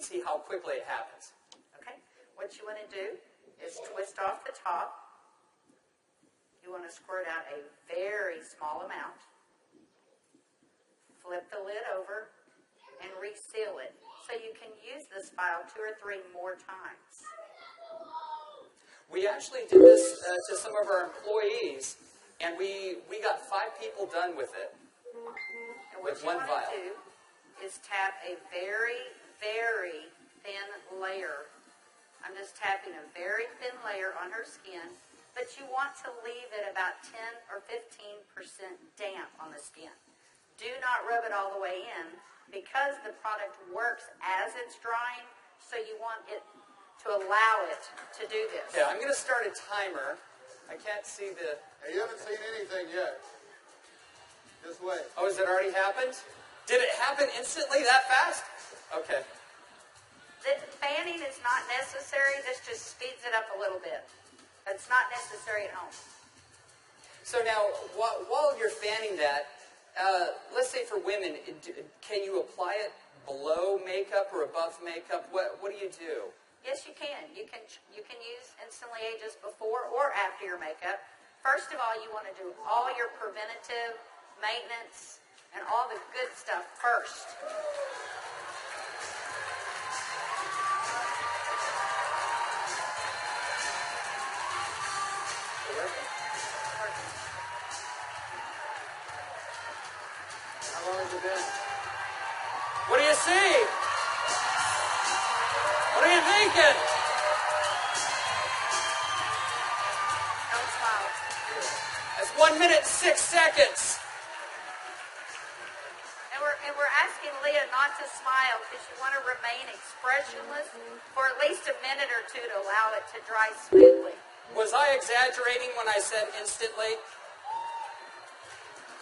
can see how quickly it happens. Okay. What you want to do is twist off the top. You want to squirt out a very small amount. Flip the lid over and reseal it so you can use this file 2 or 3 more times. We actually did this to some of our employees, and we got 5 people done with it. And what you want to do is tap a very, very thin layer. I'm just tapping a very thin layer on her skin, but you want to leave it about 10 or 15% damp on the skin. Do not rub it all the way in because the product works as it's drying, so you want it to allow it to do this. Yeah, I'm going to start a timer. I can't see the... Hey, you haven't seen anything yet. Just wait. Oh, has it already happened? Did it happen instantly that fast? Okay. The fanning is not necessary. This just speeds it up a little bit. It's not necessary at home. So now, while you're fanning that, let's say for women, can you apply it below makeup or above makeup? What do you do? Yes, you can. You can use Instantly Ageless before or after your makeup. First of all, you want to do all your preventative maintenance and all the good stuff first. How long has it been? What do you see? What are you thinking? Don't smile. That's 1 minute and 6 seconds. And we're asking Leah not to smile because you want to remain expressionless for at least a minute or 2 to allow it to dry smoothly. Was I exaggerating when I said instantly?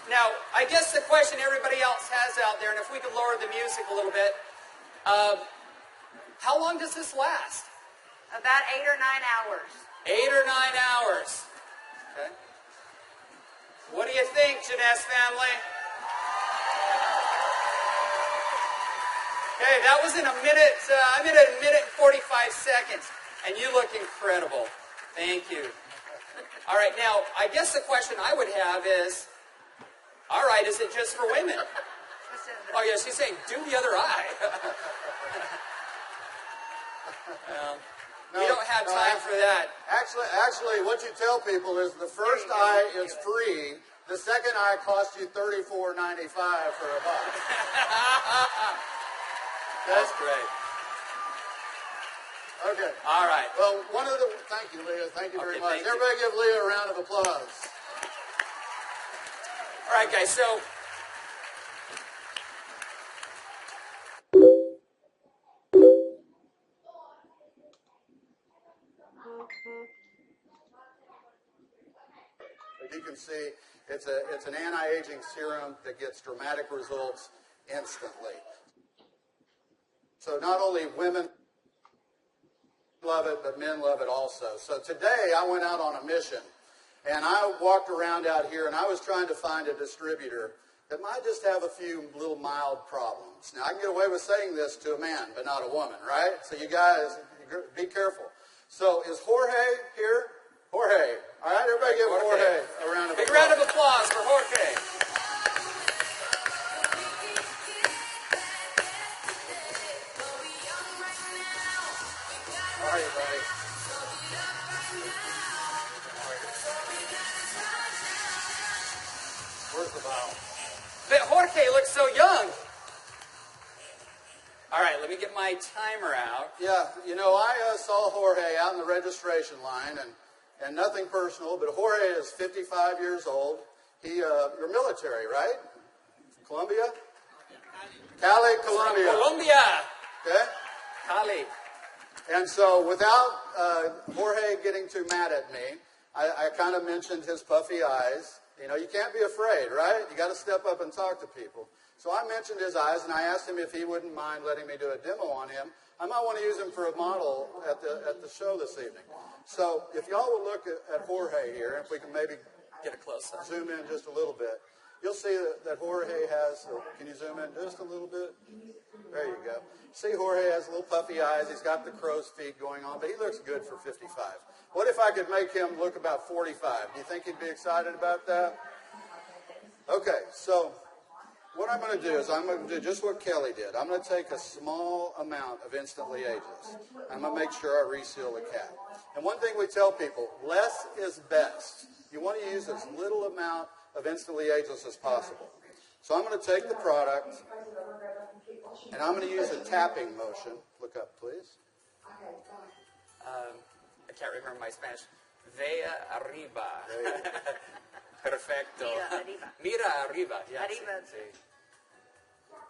Now, I guess the question everybody else has out there, and if we could lower the music a little bit, how long does this last? About 8 or 9 hours. 8 or 9 hours. Okay. What do you think, Jeunesse family? Okay, that was in a minute. I'm in a minute and 45 seconds, and you look incredible. Thank you. All right, now, I guess the question I would have is, all right, is it just for women? Oh, yeah, she's saying, do the other eye. We don't have time for that. Actually, what you tell people is the first eye is free. The second eye costs you $34.95 for a buck. That's great. Okay. All right. Well, thank you, Leah. Thank you very much. Thank you. Everybody give Leah a round of applause. All right, guys, so as you can see, it's an anti-aging serum that gets dramatic results instantly. So not only women love it, but men love it also. So today I went out on a mission, and I walked around out here, and I was trying to find a distributor that might just have a few little mild problems. Now, I can get away with saying this to a man, but not a woman, right? So you guys, be careful. So is Jorge here? Jorge. All right, everybody give Jorge a round of applause. Big round of applause for Jorge. How are you, buddy? Where's the bottle? But Jorge looks so young. All right, let me get my timer out. Yeah, you know, I saw Jorge out in the registration line, and nothing personal, but Jorge is 55 years old. You're military, right? Colombia? Cali, Colombia. Colombia. Okay? Cali. And so without Jorge getting too mad at me, I kind of mentioned his puffy eyes. You know, you can't be afraid, right? You got to step up and talk to people. So I mentioned his eyes, and I asked him if he wouldn't mind letting me do a demo on him. I might want to use him for a model at the show this evening. So if y'all will look at Jorge here, if we can maybe Get a close-up. zoom in just a little bit. you'll see that Jorge has, can you zoom in just a little bit? There you go. See, Jorge has little puffy eyes. He's got the crow's feet going on, but he looks good for 55. What if I could make him look about 45? Do you think he'd be excited about that? Okay, so what I'm going to do is I'm going to do just what Kelly did. I'm going to take a small amount of Instantly Ageless. I'm going to make sure I reseal the cap. And one thing we tell people, less is best. You want to use as little amount of Instantly Ageless as possible. So I'm going to take the product, and I'm going to use a tapping motion. Look up, please. I can't remember my Spanish. Vea arriba. Perfecto. Mira arriba. Yes. Arriba.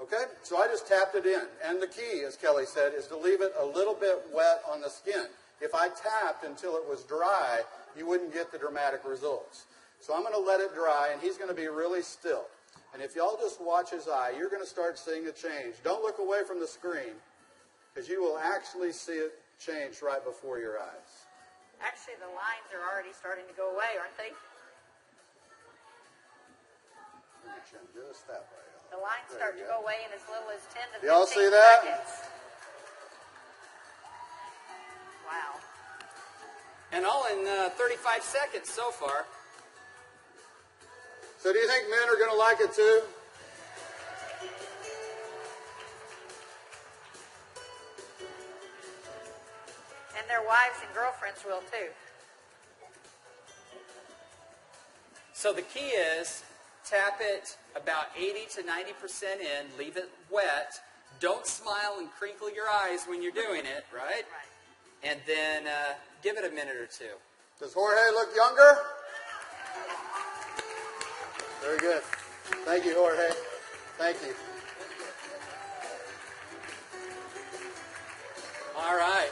Okay, so I just tapped it in. And the key, as Kelly said, is to leave it a little bit wet on the skin. If I tapped until it was dry, you wouldn't get the dramatic results. So I'm going to let it dry, and he's going to be really still. And if y'all just watch his eye, you're going to start seeing a change. Don't look away from the screen, because you will actually see it change right before your eyes. Actually, the lines are already starting to go away, aren't they? Just that way. The lines start to go away in as little as 10 to 15 Y'all see that? seconds. Wow. And all in 35 seconds so far. So do you think men are going to like it too? And their wives and girlfriends will too. So the key is tap it about 80 to 90% in, leave it wet. Don't smile and crinkle your eyes when you're doing it, right? Right. And then give it a minute or two. Does Jorge look younger? Very good. Thank you, Jorge. Thank you. All right.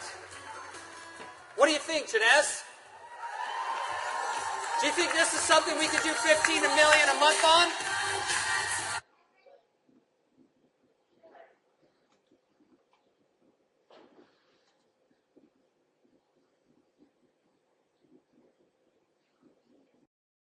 What do you think, Jeunesse? Do you think this is something we could do 15 million a month on?